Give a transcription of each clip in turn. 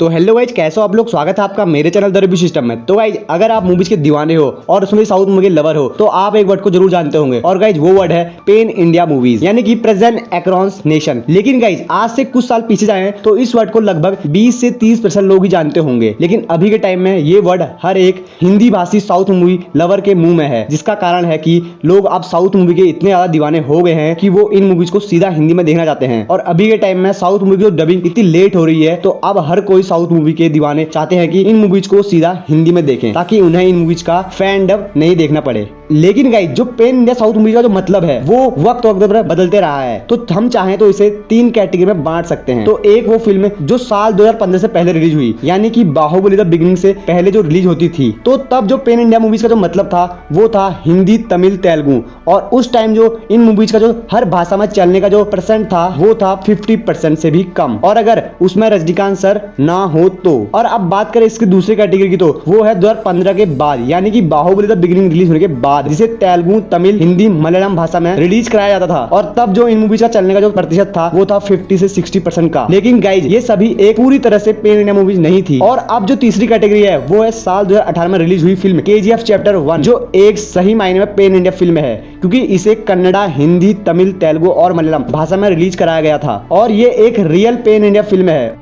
तो hello guys, कैसे हो आप लोग। स्वागत है आपका मेरे चैनल द रिव्यू सिस्टम में। तो गाइज, अगर आप मूवीज के दीवाने हो और उसमें साउथ मूवी के लवर हो तो आप एक वर्ड को जरूर जानते होंगे, और गाइज वो वर्ड है पेन इंडिया मूवीज, यानी कि प्रेजेंट अक्रॉस नेशन। लेकिन गाइज, आज से कुछ साल पीछे जाएं तो इस वर्ड को लगभग 20 से 30% लोग ही जानते होंगे। लेकिन अभी के टाइम में ये वर्ड हर एक हिंदी भाषी साउथ मूवी लवर के मुंह में है, जिसका कारण है कि लोग अब साउथ मूवी के इतने ज्यादा दीवाने हो गए हैं कि वो इन मूवीज को सीधा हिंदी में देखना चाहते हैं। और अभी के टाइम में साउथ मूवी की डबिंग इतनी लेट हो रही है, तो अब हर कोई साउथ मूवी के दीवाने चाहते हैं कि इन मूवीज को सीधा हिंदी में देखें, ताकि उन्हें इन मूवीज का फैंडम नहीं देखना पड़े। लेकिन गाइस, जो पेन इंडिया साउथ मूवी का जो मतलब है वो वक्त पर बदलते रहा है। तो हम चाहें तो इसे 3 कैटेगरी में बांट सकते हैं। तो एक वो फिल्म जो साल 2015 से पहले रिलीज हुई, यानी कि बाहुबली द बिगिनिंग से पहले जो रिलीज होती थी, तो तब जो पेन इंडिया मूवीज का जो मतलब था वो था हिंदी, तमिल, तेलुगु। और उस टाइम जो इन मूवीज का जो हर भाषा में चलने का जो परसेंट था वो था 50% से भी कम, और अगर उसमें रजनीकांत सर ना हो तो। और अब बात करें इसकी दूसरी कैटेगरी की, तो वो है 2015 के बाद, यानी कि बाहुबली द बिगिनिंग रिलीज होने के बाद, जिसे तेलुगु, तमिल, हिंदी, मलयालम भाषा में रिलीज कराया जाता था। और तब जो इन मूवीज का चलने का जो प्रतिशत था वो था 50 से 60% का। लेकिन गाइज, ये सभी एक पूरी तरह से पेन इंडिया मूवीज नहीं थी। और अब जो तीसरी कैटेगरी है वो है साल 2018 में रिलीज हुई फिल्म KGF चैप्टर 1, जो एक सही मायने में पेन इंडिया फिल्म है, क्योंकि इसे कन्नड़ा, हिंदी, तमिल, तेलुगु और मलयालम भाषा में रिलीज कराया गया था। और ये एक रियल पेन इंडिया फिल्म है।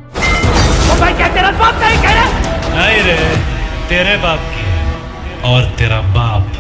भाई क्या तेरा बाप नहीं कह रहा? नहीं रे, तेरे बाप की, और तेरा बाप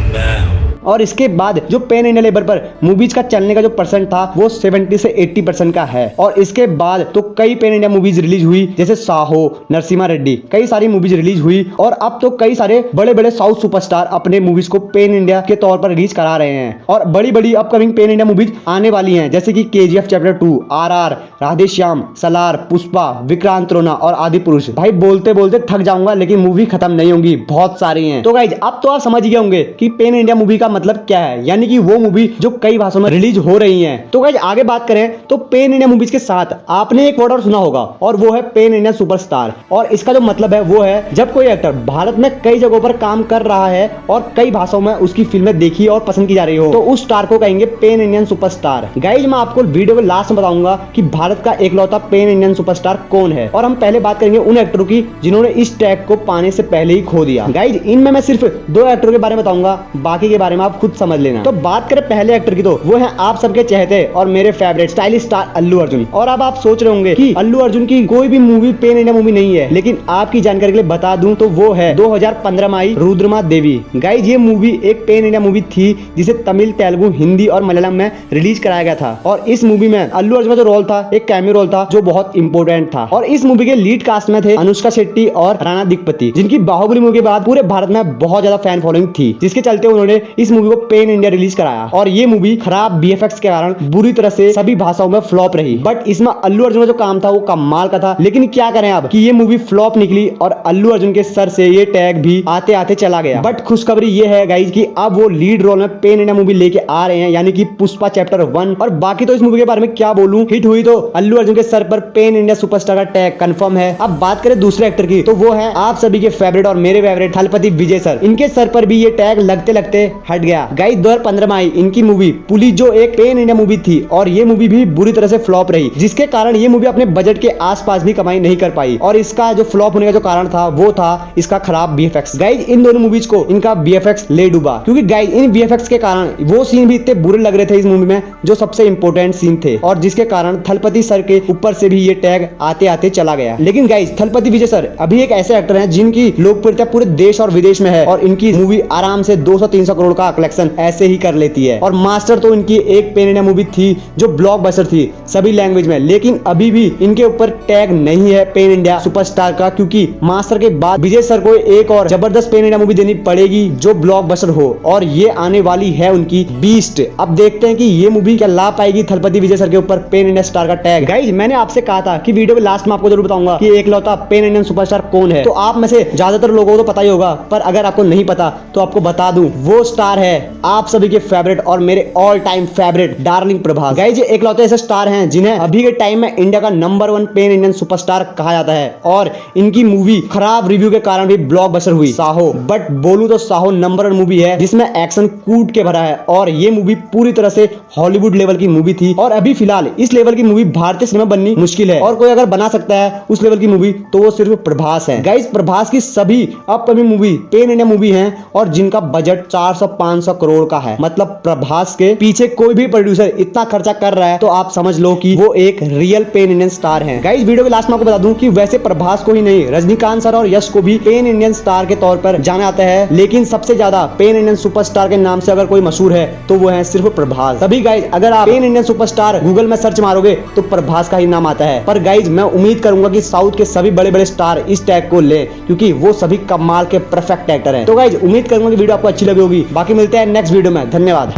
मैं हूँ। और इसके बाद जो पेन इंडिया लेवल पर मूवीज का चलने का जो परसेंट था वो 70 से 80% का है। और इसके बाद तो कई पेन इंडिया मूवीज रिलीज हुई, जैसे साहो, नरसिम्हा रेड्डी, कई सारी मूवीज रिलीज हुई। और अब तो कई सारे बड़े बड़े साउथ सुपरस्टार अपने मूवीज को पेन इंडिया के तौर पर रिलीज करा रहे हैं। और बड़ी बड़ी अपकमिंग पेन इंडिया मूवीज आने वाली हैं, जैसे कि KGF chapter 2, RR, Radhe Shyam, Salaar, Pushpa, Vikrant रोना और आदि पुरुष। भाई बोलते बोलते थक जाऊंगा, लेकिन मूवी खत्म नहीं होंगी, बहुत सारी हैं। तो गाइज, अब तो आप समझ गए होंगे कि पेन इंडिया मूवी का मतलब क्या है, यानी कि वो मूवी जो कई भाषाओं में रिलीज हो रही हैं। तो गाइस, आगे बात करें तो पेन इंडिया मूवीज के साथ आपने एक वर्ड और सुना होगा, और वो है पेन इंडिया सुपरस्टार। और इसका जो मतलब है वो है जब कोई एक्टर भारत में कई जगहों पर काम कर रहा है और कई भाषाओं में उसकी फिल्में देखी और पसंद की जा रही हो, तो उस स्टार को कहेंगे पेन इंडियन सुपरस्टार। गाइस, मैं आपको वीडियो के लास्ट में बताऊंगा कि भारत का एकलौता पेन इंडियन सुपरस्टार कौन है। और हम पहले बात करेंगे उन एक्टरों की जिन्होंने इस टैग को पाने से पहले ही खो दिया। गाइस, इनमें मैं सिर्फ 2 एक्टरों के बारे में बताऊंगा, बाकी के बारे में आप खुद समझ लेना। तो बात करें पहले एक्टर की, तो वो है आप सबके चहेते और मेरे favourite stylish star Allu Arjun. और अब आप सोच रहे होंगे कि अल्लू अर्जुन की कोई भी मूवी पेन इंडिया मूवी नहीं है, लेकिन आपकी जानकारी के लिए बता दूं तो वो है 2015 में आई रुद्रमा देवी। गाइस, ये मूवी एक पेन इंडिया मूवी थी, जिसे तमिल, तेलुगु, हिंदी और मलयालम में रिलीज कराया गया था। और इस मूवी में अल्लू अर्जुन का जो रोल था एक कैमियो रोल था, जो बहुत इंपॉर्टेंट था। और इस मूवी के लीड कास्ट में थे अनुष्का शेट्टी और राणा दिग्पति, जिनकी बाहुबली मूवी के बाद पूरे भारत में बहुत ज्यादा फैन फॉलोइंग थी, जिसके चलते उन्होंने इस मूवी को पेन इंडिया रिलीज कराया। और ये मूवी खराब VFX के कारण बुरी तरह से सभी भाषाओं में फ्लॉप रही। बट इसमें अल्लू अर्जुन का जो काम था वो कमाल का था। लेकिन क्या करें अब कि ये मूवी फ्लॉप निकली और अल्लू अर्जुन के सर से ये टैग भी आते आते चला गया। बट खुशखबरी ये है गाइज कि अब वो लीड रोल में पेन इंडिया मूवी लेके आ रहे हैं, यानी कि पुष्पा चैप्टर 1। और बाकी तो इस मूवी के बारे में क्या बोलूं, हिट हुई तो अल्लू अर्जुन के सर पर पेन इंडिया सुपरस्टार का टैग कंफर्म है। अब बात करें दूसरे एक्टर की, तो वो है आप सभी के फेवरेट और मेरे फेवरेट थलपति विजय सर। इनके सर पर भी ये टैग लगते लगते हट गया। गाइज, 2015 में आई इनकी मूवी पुलिस, जो एक पेन इंडिया मूवी थी, और ये मूवी भी बुरी तरह से फ्लॉप रही, जिसके कारण ये मूवी अपने बजट के आसपास भी कमाई नहीं कर पाई। और इसका जो फ्लॉप होने का जो कारण था वो था इसका खराब VFX। गाइज, इन दोनों मूवीज को इनका VFX ले डूबा, क्योंकि गाइज इन VFX के कारण वो सीन भी इतने बुरे लग रहे थे इस मूवी में, जो सबसे इंपॉर्टेंट सीन थे, और जिसके कारण थलपति सर के ऊपर से भी ये टैग आते आते चला गया। लेकिन गाइज, थलपति विजय सर अभी एक ऐसे एक्टर हैं जिनकी लोकप्रियता पूरे देश और विदेश में है, और इनकी मूवी आराम से 200-300 करोड़ का कलेक्शन ऐसे ही कर लेती है। और मास्टर तो इनकी एक पेन इंडिया मूवी थी जो ब्लॉकबस्टर थी सभी लैंग्वेज में, लेकिन अभी भी इनके ऊपर टैग नहीं है पेन इंडिया सुपरस्टार का, क्योंकि मास्टर के बाद विजय सर को एक और जबरदस्त पेन इंडिया मूवी देनी पड़ेगी जो ब्लॉकबस्टर हो, और ये आने वाली है उनकी बीस्ट। अब देखते हैं कि ये मूवी क्या ला पाएगी थलपति विजय सर के ऊपर पेन इंडिया स्टार का टैग। गाइज, मैंने आपसे कहा था कि वीडियो के लास्ट में आपको जरूर बताऊंगा कि एकलौता पेन इंडियन सुपरस्टार कौन है। तो आप में से ज्यादातर लोगों को तो पता ही होगा, पर अगर आपको नहीं पता तो आपको बता दूं, वो स्टार स्टार है आप सभी के फेवरेट और मेरे all time favourite darling Prabhas. Guys ये एकलौते ऐसे स्टार हैं जिन्हें अभी के टाइम में इंडिया का नंबर 1 पेन इंडियन सुपरस्टार कहा जाता है और इनकी मूवी खराब रिव्यू के कारण भी ब्लॉकबस्टर हुई साहो। बट बोलूं तो साहो नंबर 1 मूवी है जिसमें एक्शन कूट के भरा है और ये मूवी पूरी तरह से हॉलीवुड लेवल की मूवी थी और अभी फिलहाल इस लेवल की मूवी भारतीय सिनेमा बननी मुश्किल है और कोई अगर बना सकता है उस लेवल की मूवी तो वो सिर्फ प्रभास है। गाइस प्रभास की सभी upcoming movie pen India movie हैं और जिनका बजट 400-500 करोड़ का है। मतलब प्रभास के पीछे कोई भी प्रोड्यूसर इतना खर्चा कर रहा है तो आप समझ लो कि वो एक रियल पेन इंडियन स्टार है। गाइस वीडियो के लास्ट में आपको बता दूं कि वैसे प्रभास को ही नहीं रजनीकांत सर और यश को भी पेन इंडियन स्टार के तौर पर जाना जाता है, लेकिन सबसे ज्यादा पेन इंडियन सुपरस्टार के नाम से अगर कोई मशहूर है तो वो है सिर्फ प्रभास। तभी गाइस अगर आप पेन इंडियन सुपरस्टार गूगल में सर्च मारोगे तो प्रभास का ही नाम आता है। पर गाइस मैं उम्मीद करूंगा कि साउथ के सभी बड़े बड़े स्टार इस टैग को ले क्योंकि वो सभी कमाल के परफेक्ट एक्टर हैं। तो गाइस उम्मीद करूंगा कि वीडियो आपको अच्छी लगी होगी। बाकी मिलते हैं नेक्स्ट वीडियो में। धन्यवाद।